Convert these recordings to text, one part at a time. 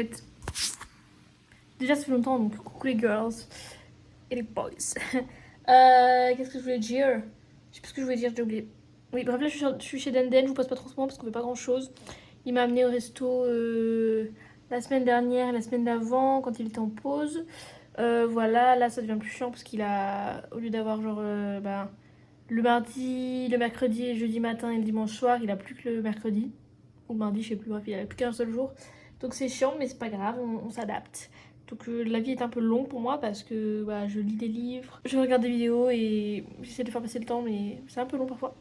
fait, déjà ça fait longtemps, donc coucou les girls et les boys. Qu'est-ce que je voulais dire? Je sais plus ce que je voulais dire, j'ai oublié. Oui, bref, là je suis chez Denden, je vous passe pas trop ce moment parce qu'on fait pas grand chose. Il m'a amené au resto la semaine dernière et la semaine d'avant quand il était en pause. Voilà, là ça devient plus chiant parce qu'il a, au lieu d'avoir genre le mardi, le mercredi et le jeudi matin et le dimanche soir, il a plus que le mercredi. Ou le mardi, je sais plus, bref, il a plus qu'un seul jour. Donc c'est chiant, mais c'est pas grave, on s'adapte. Donc la vie est un peu longue pour moi parce que je lis des livres, je regarde des vidéos et j'essaie de faire passer le temps, mais c'est un peu long parfois.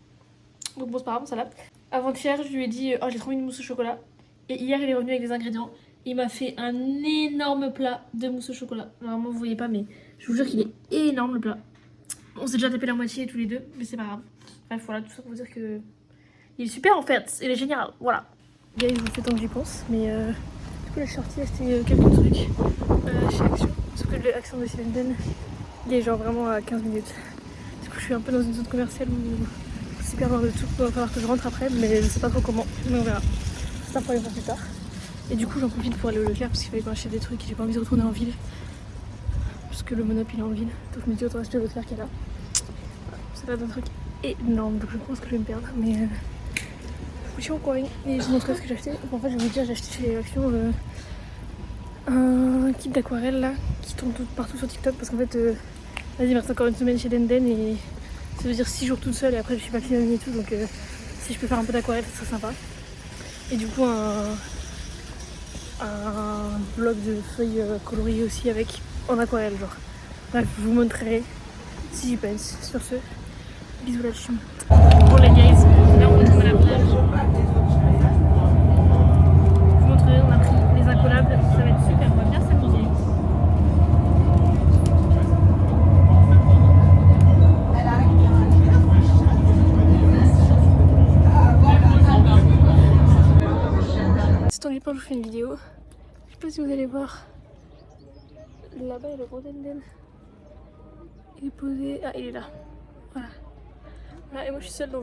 Donc bon, c'est pas grave, on s'adapte. Avant-hier, je lui ai dit oh, j'ai trop envie de mousse au chocolat. Et hier, il est revenu avec des ingrédients. Il m'a fait un énorme plat de mousse au chocolat. Normalement, vous voyez pas, mais je vous jure qu'il est énorme le plat. On s'est déjà tapé la moitié tous les deux, mais c'est pas grave. Bref, voilà, tout ça pour vous dire que il est super en fait, il est génial, voilà. Guys, je vous fais tant que j'y pense, mais du coup là je suis sortie acheter quelques trucs chez Action. Sauf que l'Action de Silenden, il est genre vraiment à 15 minutes. Du coup je suis un peu dans une zone commerciale où c'est super loin de tout, il va falloir que je rentre après, mais je sais pas trop comment, mais on verra. C'est un problème pour plus tard. Et du coup j'en profite pour aller au Leclerc parce qu'il fallait qu'on achète des trucs et j'ai pas envie de retourner en ville. Parce que le Monop il est en ville, donc je me dis autant acheter au Leclerc qui est là. Ça va être un truc énorme, donc je pense que je vais me perdre, mais je suis encore une. Et je vous montrerai ce que j'ai acheté. En fait, je vais vous dire, j'ai acheté chez Action un kit d'aquarelle là qui tourne partout sur TikTok parce qu'en fait, vas-y, il reste encore une semaine chez Denden et ça veut dire 6 jours toute seule et après je suis pas cliente et tout, donc si je peux faire un peu d'aquarelle, ça serait sympa. Et du coup, un bloc de feuilles coloriées aussi avec en aquarelle, genre. Bref, je vous montrerai si j'y pense. Sur ce, bisous la chum. Bon les guys, là on retourne à la plage. Je vous montrerai, on a pris les incollables, ça va être super, on va bien s'amuser. C'est temps du temps, je vous fais une vidéo. Je sais pas si vous allez voir. Là-bas il y a le gros Denden. Il est posé. Ah, il est là. Voilà. Voilà, et moi je suis seule dans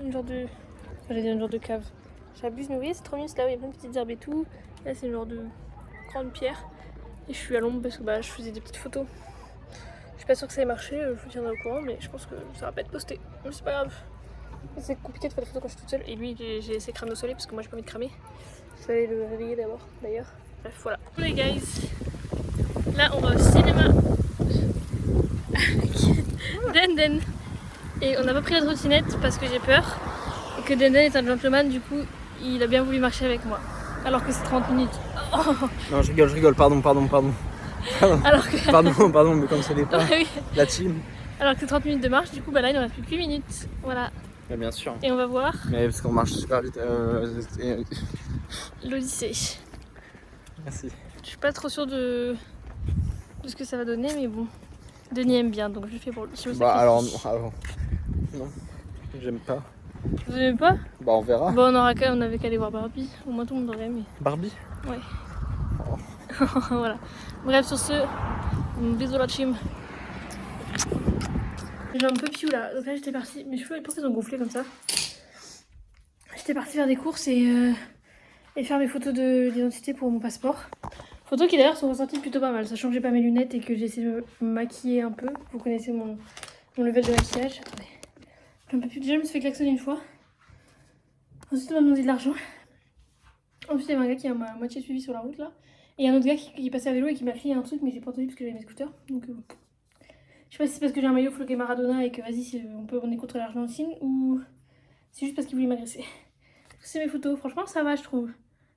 une genre de. Enfin, j'allais dire une genre de cave. J'abuse, mais vous voyez, c'est trop mignon, c'est là où il y a plein de petites herbes et tout. Là, c'est une genre de grande pierre. Et je suis à l'ombre parce que je faisais des petites photos. Je suis pas sûre que ça ait marché, je vous tiendrai au courant, mais je pense que ça va pas être posté. Mais c'est pas grave. C'est compliqué de faire des photos quand je suis toute seule. Et lui, j'ai laissé cramer au soleil parce que moi j'ai pas envie de cramer. Je vais aller le réveiller d'abord, d'ailleurs. Bref, voilà. Les guys, là on va au cinéma. Denden. Et on n'a pas pris la trottinette parce que j'ai peur. Et que Denden est un gentleman, du coup, il a bien voulu marcher avec moi. Alors que c'est 30 minutes. Oh. Non, je rigole, pardon. Alors que... pardon, mais comme ça n'est pas oui. la team. Alors que c'est 30 minutes de marche, du coup, là, il nous reste plus que 8 minutes. Voilà. Mais bien sûr. Et on va voir. Mais parce qu'on marche super vite. L'Odyssée. Merci. Je suis pas trop sûre de ce que ça va donner, mais bon. Denis aime bien, donc je le fais pour lui. Alors, non, j'aime pas. Vous aimez pas? Bah, on verra. Bon, on avait qu'à aller voir Barbie. Au moins tout le monde aurait aimé. Barbie? Ouais. Oh. Voilà. Bref, sur ce, bisous la team. J'ai un peu piou là. Donc là, j'étais partie. Mes cheveux, pourquoi ils ont gonflé comme ça? J'étais partie faire des courses et faire mes photos d'identité pour mon passeport. Photos qui d'ailleurs sont ressorties plutôt pas mal, sachant que j'ai pas mes lunettes et que j'ai essayé de me maquiller un peu. Vous connaissez mon level de maquillage. Attendez. Un peu plus. Déjà, je me suis fait klaxonner une fois. Ensuite, on m'a demandé de l'argent. Ensuite, il y avait un gars qui m'a moitié suivi sur la route là. Et il y a un autre gars qui passait à vélo et qui m'a crié un truc, mais j'ai pas entendu parce que j'avais mes scooters. Donc, je sais pas si c'est parce que j'ai un maillot floqué Maradona et que vas-y, on est contre l'Argentine ou c'est juste parce qu'il voulait m'agresser. C'est mes photos, franchement, ça va, je trouve.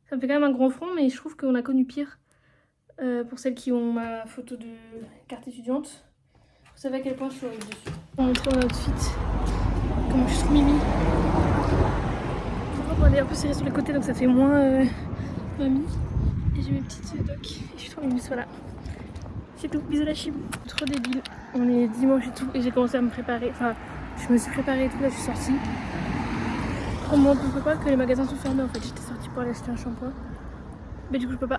Ça me fait quand même un grand front, mais je trouve qu'on a connu pire. Pour celles qui ont ma photo de carte étudiante, vous savez à quel point je suis horrible dessus. On va montrer mon outfit. Comment je suis trop mimi. On va aller un peu serré sur les côtés donc ça fait moins mamie. Et j'ai mes petites docs. Et je suis trop mimi, voilà. C'est tout, bisous la chim. Trop débile. On est dimanche et tout et j'ai commencé à me préparer. Enfin, je me suis préparée et tout, là je suis sortie. On ne peut pas que les magasins sont fermés en fait. J'étais sortie pour aller acheter un shampoing. Mais du coup je peux pas.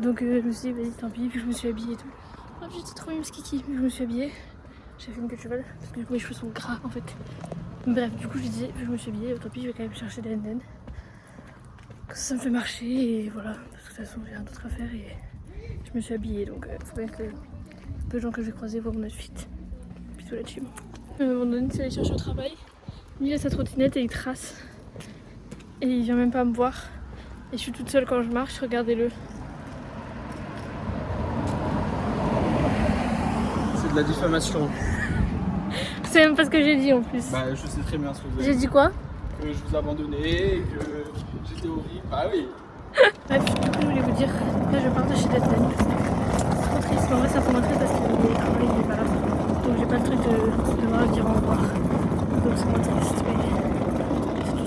Donc je me suis dit vas-y tant pis, puis je me suis habillée et tout. Oh, j'étais trop mime skiki, je me suis habillée. J'ai fait une queue de cheval parce que du coup mes cheveux sont gras en fait. Bref, du coup je disais, je me suis habillée, tant pis je vais quand même chercher Denden. Ça me fait marcher et voilà. De toute façon, j'ai rien d'autre à faire et je me suis habillée donc faut bien que peu de gens que je vais croiser voient mon outfit. Bisous la team. À un moment donné, c'est allé chercher au travail. Il a sa trottinette et il trace. Et il vient même pas me voir. Et je suis toute seule quand je marche, regardez-le. C'est de la diffamation. C'est même pas ce que j'ai dit en plus. Bah, je sais très bien ce que vous avez J'ai dit quoi? Que je vous abandonnais, et que j'étais horrible. Bah oui. Bref, du coup, je voulais vous dire, là je pars de chez Deadline. C'est trop triste, mais en vrai, ça fait moins triste parce qu'il est pas là. Donc j'ai pas le truc de devoir lui dire au revoir. Donc c'est moins triste,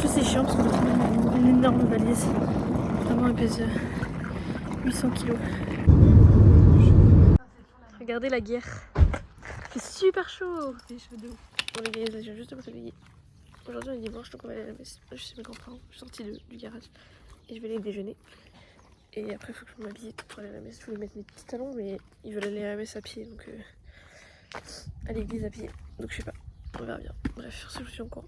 mais c'est chiant parce qu'on a quand même une énorme valise. Vraiment, elle pèse 800 kilos. Regardez la guerre. C'est super chaud. Les cheveux de ouf. Bon les gars, j'ai juste de passer. Aujourd'hui on est dimanche donc on va aller à la messe. Je suis chez mes grands-parents, je suis sortie du garage et je vais aller déjeuner. Et après il faut que je m'habille pour aller à la messe. Je voulais mettre mes petits talons mais ils veulent aller à la messe à pied donc à l'église à pied. Donc je sais pas, on verra bien. Bref, sur ce je suis en courant.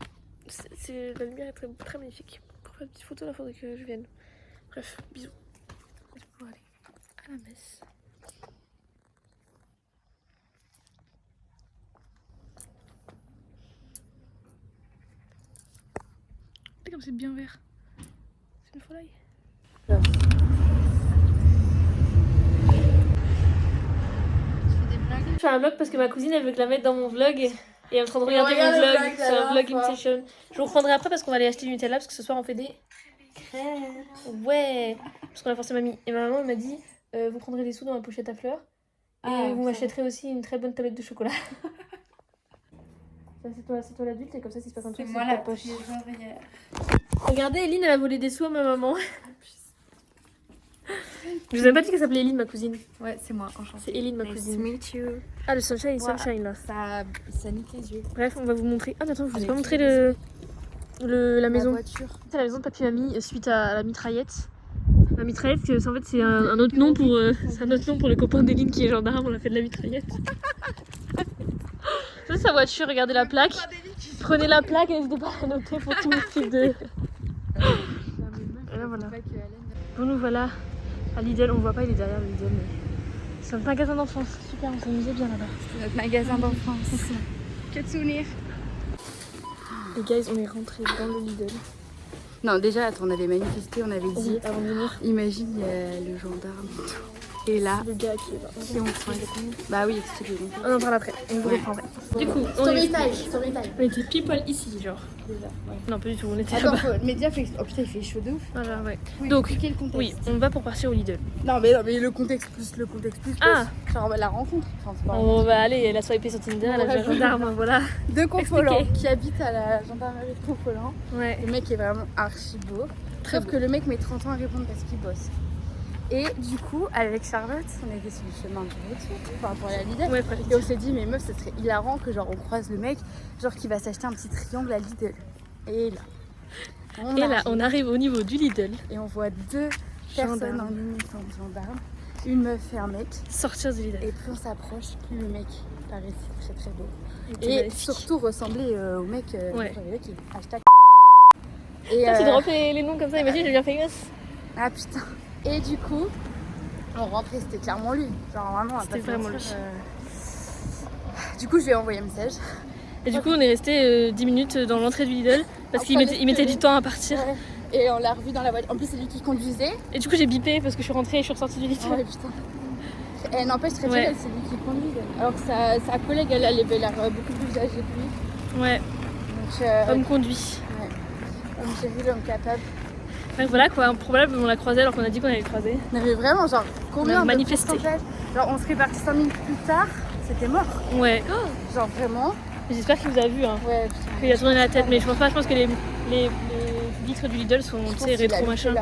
La lumière est très, très magnifique. Pour faire une petite photo là faudrait que je vienne. Bref, bisous. Je vais pouvoir aller à la messe. Regardez comme c'est bien vert. C'est une folie. Je fais un vlog parce que ma cousine elle veut que la mettre dans mon vlog et elle est en train de regarder mon vlog. C'est un vlog imitation. Je vous reprendrai après parce qu'on va aller acheter du Nutella parce que ce soir on fait des crêpes. Ouais. Parce qu'on a forcément mis. Et ma maman elle m'a dit vous prendrez des sous dans ma pochette à fleurs et vous m'achèterez aussi une très bonne tablette de chocolat. C'est toi l'adulte et comme ça si se passe un truc c'est moi la poche. Regardez, Eline elle a volé des sous à ma maman. Je vous ai pas dit qu'elle s'appelait Eline, ma cousine. Ouais, c'est moi, enchantée. C'est Eline, ma cousine. Nice to meet you. Ah, le sunshine, Voilà. sunshine là. Ça nique les yeux. Bref, on va vous montrer. Ah, mais attends, je vous ai Avec pas montré la maison. C'est la maison de papy mamie suite à la mitraillette. La mitraillette, en fait, c'est un autre nom pour le copain d'Eline qui est gendarme. On a fait de la mitraillette. C'est sa voiture, regardez la plaque. Prenez la plaque et n'hésitez pas à la noter pour tout le type de. Et là, voilà. Bon, nous voilà à Lidl. On voit pas, il est derrière le Lidl, mais c'est un magasin d'enfance. Super, on s'amusait bien là-bas. C'est notre magasin d'enfance. Que de souvenirs. Les guys, on est rentrés dans le Lidl. Non, déjà, attends, on avait manifesté, on avait dit. Avant de venir. Imagine, il y a le gendarme. Et là, Le gars qui est là. si on fringue. Bah oui, expliquez le On en parle après, on vous reprendra. Du coup, on était people ici, genre. déjà. Ouais. Non, pas du tout, on était Attends, là-bas. mais déjà, oh putain, il fait chaud de ouf. Voilà, ouais. Oui, Donc, expliquez le contexte. oui, on va pour partir au Lidl. Non, mais le contexte plus. Ah. Genre la rencontre. Enfin, c'est pas On va aller, elle a swipé sur Tinder, elle a vu un gendarme, voilà. de Confolent, Expliquez. qui habite à la gendarmerie de Confolent. Ouais. Le mec est vraiment archi beau. Sauf que le mec met 30 ans à répondre parce qu'il bosse. Et du coup, avec Charlotte, on était sur le chemin du retour, enfin pour aller à Lidl. Ouais, Et on s'est dit, mais meuf, ce serait hilarant que genre on croise le mec, genre qui va s'acheter un petit triangle à Lidl. Et là, on arrive au niveau du Lidl. et on voit deux personnes en uniforme de gendarme, une meuf et un mec. Sortir du Lidl. Et plus on s'approche, plus le mec paraissait très très beau. était Et magnifique. surtout ressembler au mec Ouais. qui est hashtag. Et Toi, tu droppes les noms comme ça, imagine, je deviens famous. ah putain. Et du coup, on rentrait, c'était clairement lui. Genre vraiment, C'était vraiment lui. Du coup, je lui ai envoyé un message. Et du coup, on est resté 10 minutes dans l'entrée du Lidl parce qu'il mettait du temps à partir. Ouais. Et on l'a revu dans la voiture. En plus, c'est lui qui conduisait. Et du coup, j'ai bipé parce que je suis rentrée et je suis ressortie du Lidl. Ouais, putain. Et n'empêche, très Ouais. belle, c'est lui qui conduit. Alors que sa collègue, elle avait l'air beaucoup plus âgée que lui. Ouais, Donc, homme conduit. comme j'ai vu l'homme capable. Bref, voilà quoi, improbable, on l'a croisé alors qu'on a dit qu'on allait le croiser. On avait vraiment, genre, combien On a de manifesté. pourcentage. Genre, on serait parti 5 minutes plus tard, c'était mort. Ouais. Genre, vraiment. J'espère qu'il vous a vu, hein. Ouais, putain. Qu'il a tourné la tête, mais je pense pas, je pense que les vitres du Lidl sont, tu sais, rétro machin.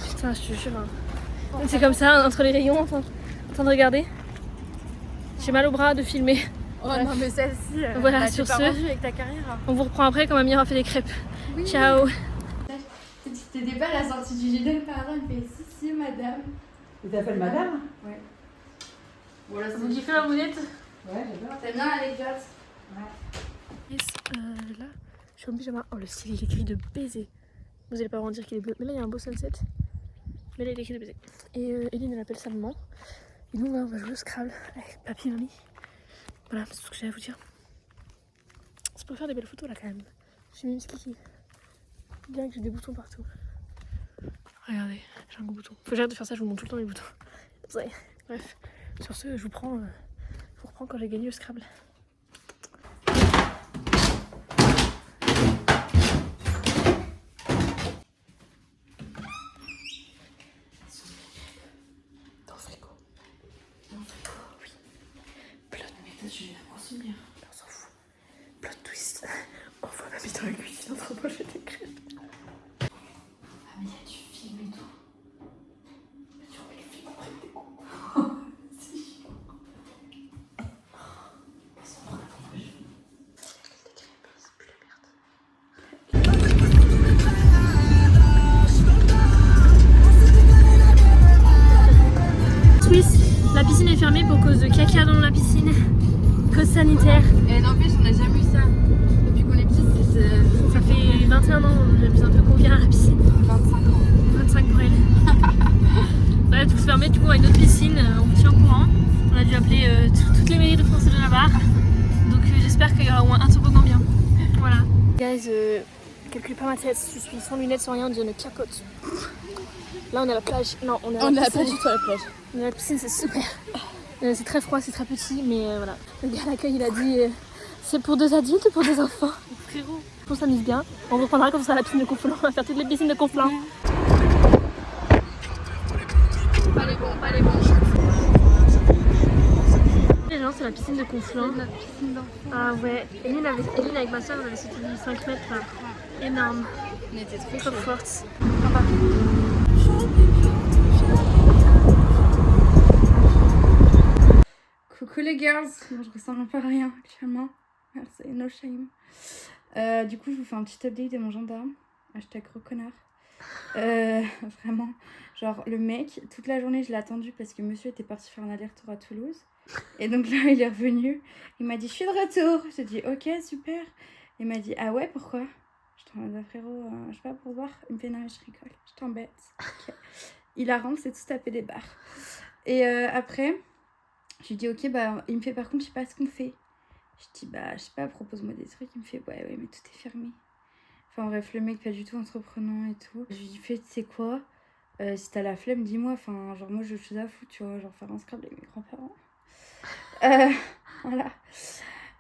Putain, je te jure. Hein. C'est comme ça, entre les rayons, enfin, en train de regarder. J'ai mal au bras de filmer. Oh non, mais celle-ci, Voilà, bah, sur t'es pas ce. rendu avec ta carrière. On vous reprend après quand ma mère a fait des crêpes. Oui. Ciao. T'étais pas à la sortie du Lidl par hasard, elle fait si, madame. Tu t'appelles madame? Ouais. Voilà, Vous kiffez ma moulette? Ouais, j'adore. T'aimes bien l'anecdote? Yes, là, je suis en pyjama. Oh, le style, il est gris de baiser. Vous allez pas vraiment dire qu'il est bleu. Mais là, il y a un beau sunset. Mais là, il est écrit de baiser. Et Eline, elle appelle sa maman. Et nous, on va jouer au Scrabble avec papy et mamie. Voilà, c'est tout ce que j'ai à vous dire. C'est pour faire des belles photos là quand même. J'ai mis une skiki. Bien que j'ai des boutons partout. Regardez, j'ai un gros bouton. Faut que j'arrête de faire ça, je vous montre tout le temps les boutons. Ouais. Bref, sur ce, je vous reprends quand j'ai gagné au Scrabble. Dans le frigo. Dans le frigo, oui. Plot. Mais peut-être je vais la souvenir. On s'en fout. Plot twist. On voit mamie dans la cuisine en train de manger des crêpes. Ah mais il y a du film et tout. Tu remets le film après tes coups. C'est chiant. Elles sont dans la poche. Des crêpes, c'est plus la merde. Suisse, la piscine est fermée pour cause de caca dans la piscine. Cause sanitaire. Et n'empêche, on n'a jamais eu ça. Depuis qu'on est petits, Ça fait 21 ans, on abuse un peu qu'on vient à la piscine. 25 ans. 25 pour elle. Bref, tout se fermé, du coup, on a une autre piscine, on vous tient au courant. On a dû appeler toutes les mairies de France et de Navarre. Donc j'espère qu'il y aura au moins un toboggan bien. Voilà. Guys, calculez pas ma tête, je suis sans lunettes, sans rien, on dirait une capote. Là, on est à la plage. Non, on est à la piscine. Pas du tout à la plage. On est à la piscine, c'est super. C'est très froid, c'est très petit, mais voilà. Le gars à l'accueil, il a dit c'est pour 2 adultes ou pour 2 enfants. Frérot, on s'amuse bien. On reprendra quand on sera à la piscine de Conflans. On va faire toutes les piscines de Conflans. Pas les bons, pas les bons. Les gens, c'est la piscine de Conflans. La piscine d'enfants. Ah ouais. Eline avec ma soeur, on avait sauté du 5 mètres là. Énorme. On était Trop forte. Coucou les girls, bon, je ressens un peu rien actuellement, merci, no shame. Du coup je vous fais un petit update de mon gendarme, hashtag gros connard. Vraiment, genre le mec, toute la journée je l'ai attendu parce que monsieur était parti faire un aller-retour à Toulouse. Et donc là il est revenu, il m'a dit je suis de retour, j'ai dit ok super. Il m'a dit ah ouais pourquoi? J'étais en mode frérot, je sais pas pour voir, il me fait non mais je rigole, je t'embête. Okay. Il a rentré, c'est tout tapé des barres. Et après... Je lui dis ok bah il me fait par contre je sais pas ce qu'on fait. Je dis bah je sais pas propose-moi des trucs. Il me fait ouais mais tout est fermé. Enfin bref le mec pas du tout entreprenant et tout. Je lui fais tu sais quoi si t'as la flemme dis-moi. Enfin genre moi j'ai autre chose à foutre tu vois genre faire un Scrabble avec mes grands-parents. Voilà.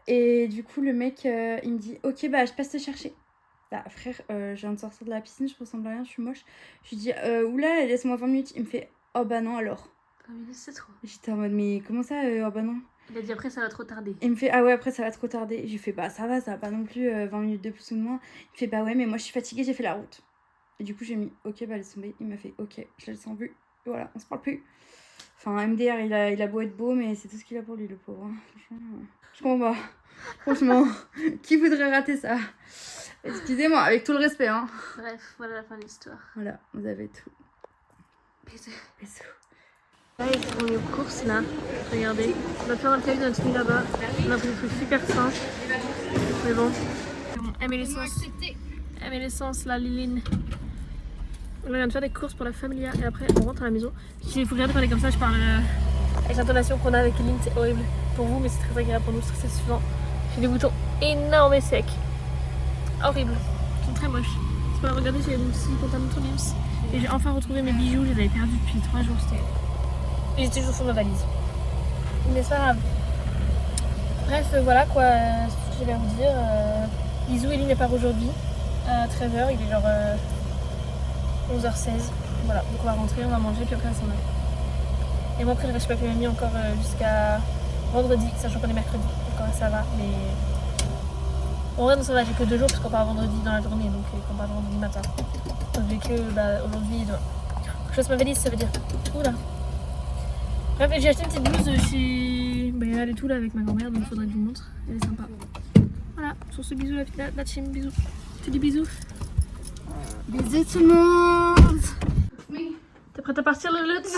Et du coup le mec il me dit ok bah je passe te chercher. Bah frère je viens de sortir de la piscine je ressemble à rien je suis moche. Je lui dis oula laisse-moi 20 minutes. Il me fait oh bah non alors. Ah oui, c'est trop. J'étais en mode mais comment ça oh bah non. Il a dit après ça va trop tarder. Il me fait ah ouais après ça va trop tarder. J'ai fait bah ça va pas non plus 20 minutes de plus ou de moins. Il me fait bah ouais mais moi je suis fatiguée j'ai fait la route. Et du coup j'ai mis ok bah laisse tomber. Il m'a fait ok je le sens plus. Et voilà on se parle plus. Enfin MDR il a beau être beau mais c'est tout ce qu'il a pour lui le pauvre. Hein. Franchement je comprends pas. Franchement qui voudrait rater ça? Excusez-moi avec tout le respect hein. Bref voilà la fin de l'histoire. Voilà vous avez tout. Bisous. Bisous. On est aux courses là, regardez. On a fait un cahier de notre nuit là-bas. On a pris des trucs super sains. Mais bon. Aimez l'essence, la Liline. On vient de faire des courses pour la familia et après on rentre à la maison. Il faut regarder parler comme ça, je parle avec l'intonation qu'on a avec Liline, c'est horrible pour vous mais c'est très agréable pour nous, c'est très suffisant. J'ai des boutons énormes et secs. Horrible. Ils sont très moches. C'est pas regarder, j'ai mon petit compte à mon Mims. Et j'ai enfin retrouvé mes bijoux, je les avais perdus depuis 3 jours, c'était... Ils étaient juste au fond de ma valise. Mais c'est pas grave. Bref, voilà quoi, c'est tout ce que j'avais à vous dire. Bisous, Eline part aujourd'hui à 13h, il est genre 11h16. Voilà, donc on va rentrer, on va manger, puis après on s'en va. Et moi après je reste chez papy et mamie encore jusqu'à vendredi, sachant qu'on est mercredi. Encore ça va, mais... En vrai non ça va, j'ai que 2 jours parce qu'on part vendredi dans la journée, donc on part vendredi matin. Donc j'ai que aujourd'hui et demain. Je laisse ma valise, ça veut dire... Oula. Bref, j'ai acheté une petite blouse chez... Bah, elle est tout là avec ma grand-mère, donc il faudrait que je vous montre. Elle est sympa. Voilà, sur ce bisou la team, bisous. Tu dis bisous. Bisous tout le monde. T'es prête à partir le Lutz?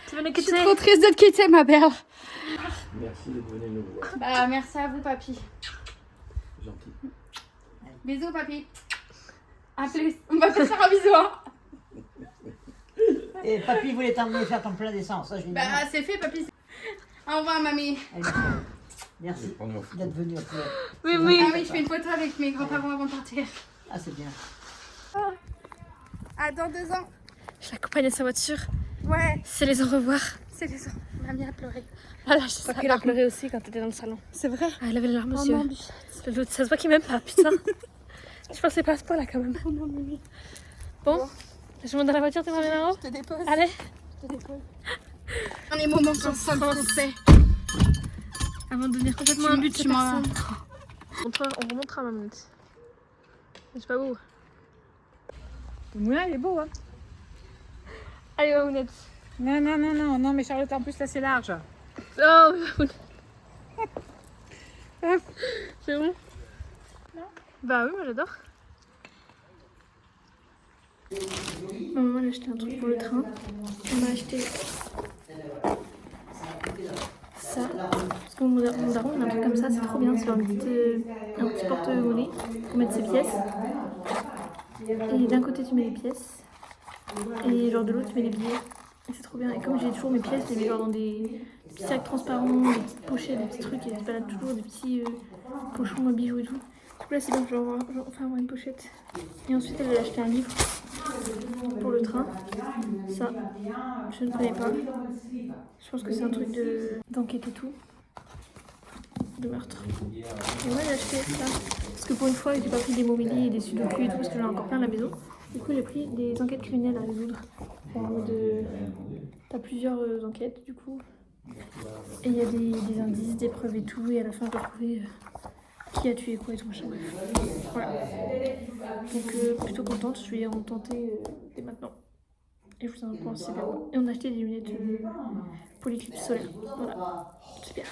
Tu veux nous Je quitter? suis trop triste de te quitter ma belle. Merci d'être venu nous voir. Bah merci à vous papy. Gentil. Bisous papy. À plus. On va te faire un bisou. Hein. Et papy voulait t'emmener faire ton plein d'essence. Ça, je lui ai dit Bah, non. c'est fait, papy. Au revoir, mamie. Allez, merci d'être venu après. Oui, Ah oui. oui, je fais une photo avec mes grands-parents avant de partir. Ah, c'est bien. Ah, dans 2 ans. Je l'accompagne à sa voiture. Ouais, C'est les au revoir. c'est les ans. Mamie a pleuré. Voilà, je sais qu'elle a pleuré aussi quand t'étais dans le salon. C'est vrai. Ah, elle avait les larmes aux Oh yeux. non, bichette. L'autre, ça se voit qu'il m'aime pas, putain. Je pensais pas à ce point là quand même. Oh non, Mimi. Bon, je monte dans la voiture, t'es ma mère en haut. Je te dépose. Allez. Je te dépose. Les moments sur le sol français. Avant de devenir complètement un but, tu m'en- On remontera ma minute. Je sais pas où. Le moulin, il est beau, hein. Allez, Mamounette. Non, mais Charlotte, en plus, là, c'est large. Oh, Mamounette. C'est bon? Non. Bah oui, moi j'adore. Maman elle a acheté un truc pour le train. Elle m'a acheté ça. Parce que mon daron il a un truc comme ça, c'est trop bien. C'est un petit porte-monnaie pour mettre ses pièces. Et d'un côté tu mets les pièces. Et genre de l'autre tu mets les billets. Et c'est trop bien. Et comme j'ai toujours mes pièces, je les mets genre dans des petits sacs transparents, des petites pochettes, des petits trucs. Et je balade toujours des petits pochons à bijoux et tout. Du coup là c'est bien, je vais avoir une pochette. Et ensuite elle a acheté un livre pour le train. Ça, je ne connais pas. Je pense que c'est un truc d'enquête et tout. De meurtre. Et moi j'ai acheté ça. Parce que pour une fois j'ai pas pris des mobiliers et des sudoku et tout parce que j'en ai encore plein à la maison. Du coup j'ai pris des enquêtes criminelles à résoudre. En mode t'as plusieurs enquêtes du coup. Et il y a des indices, des preuves et tout. Et à la fin je dois trouver qui a tué quoi et tout machin. Bref. Voilà. Donc plutôt contente, je vais en tenter dès maintenant. Et je vous en pense super bon. Et on a acheté des lunettes pour l'éclipse solaire. Voilà. Super.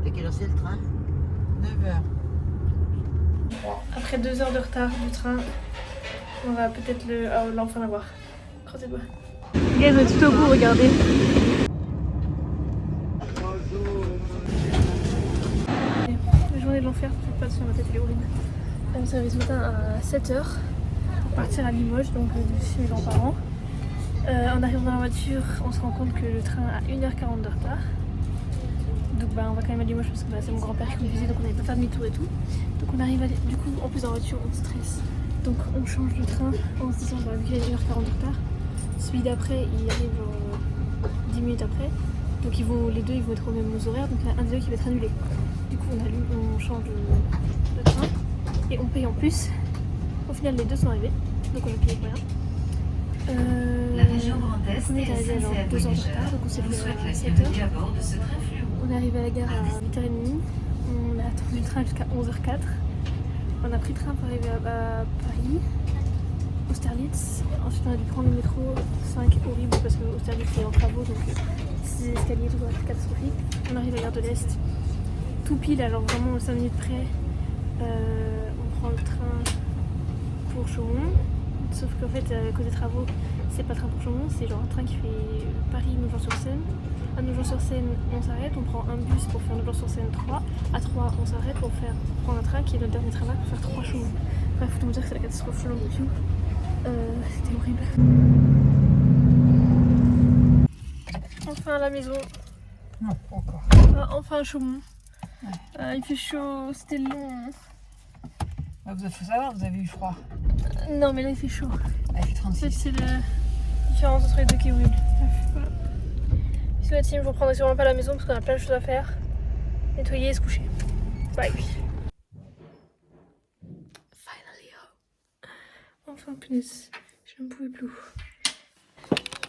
C'est quelle heure c'est le train 9h. Après 2 heures de retard du train, on va peut-être l'enfin l'avoir. Croisez les doigts. Guys, on est tout au bout, regardez. La journée de l'enfer, peut-être pas sur ma tête, elle est horrible. On s'est réveillé ce matin à 7h pour partir à Limoges, donc chez mes grands-parents. En arrivant dans la voiture, on se rend compte que le train a 1h40 de retard. Donc on va quand même à Limoges parce que c'est mon grand-père qui conduisait, donc on n'avait pas fait demi-tour et tout. Donc on arrive du coup, en plus dans la voiture, on stresse. Donc on change de train en se disant, vu qu'il y a 1h40 de retard, celui d'après, il arrive 10 minutes après. Donc les deux ils vont être aux mêmes horaires, donc il y en a un des deux qui va être annulé. Du coup on change de train et on paye en plus. Au final les deux sont arrivés, donc on a payé pour rien. La région Grand Est on est et arrivé à genre SNCF 2 heures de Voyageurs retard, donc on s'est vous levé souhaite à la 7h. bienvenue à bord de ce train fluo. On est arrivé à la gare à 8h30, on a attendu le train jusqu'à 11h04. On a pris le train pour arriver à Paris, Austerlitz. Ensuite on a dû prendre le métro 5, horrible parce que Austerlitz est en travaux, donc ces escaliers tout c'est catastrophique. On arrive à la gare de l'Est, tout pile, alors vraiment 5 minutes près. On prend le train pour Chaumont, sauf qu'en fait à cause des travaux, c'est pas le train pour Chaumont, c'est genre un train qui fait Paris-Nogent-sur-Seine. À Nogent-sur-Seine, on s'arrête, on prend un bus pour faire Nogent-sur-Seine 3. À 3, on s'arrête pour prendre un train qui est notre dernier travail pour faire 3 Chaumont. Bref, faut tout me dire que c'est la catastrophe Chaumont de tout. C'était horrible. Enfin à la maison. Non, pas encore. Enfin à Chaumont. Il fait chaud, c'était long. Vous avez fait savoir, vous avez eu froid. Non mais là il fait chaud. Ah, il fait En fait 36. c'est la différence entre les deux qui est horrible. Bref, voilà. Bisous la team, je vous reprendrai sûrement pas à la maison parce qu'on a plein de choses à faire. Nettoyer et se coucher. Bye. Finally home. Enfin punaise, je ne pouvais plus.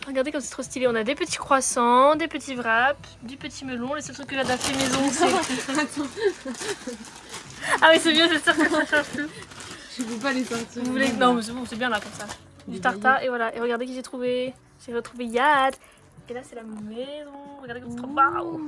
Regardez comme c'est trop stylé, on a des petits croissants, des petits wraps, du petit melon. Les seuls trucs que j'ai fait maison c'est... Ah oui c'est mieux, c'est sûr que ça change plus. Je ne peux pas les sortir. Vous voulez... Non mais c'est bon, c'est bien là comme ça. Du tartare et voilà. Et regardez qui j'ai trouvé. J'ai retrouvé Yad. Et là c'est la maison. Regardez comme c'est trop beau.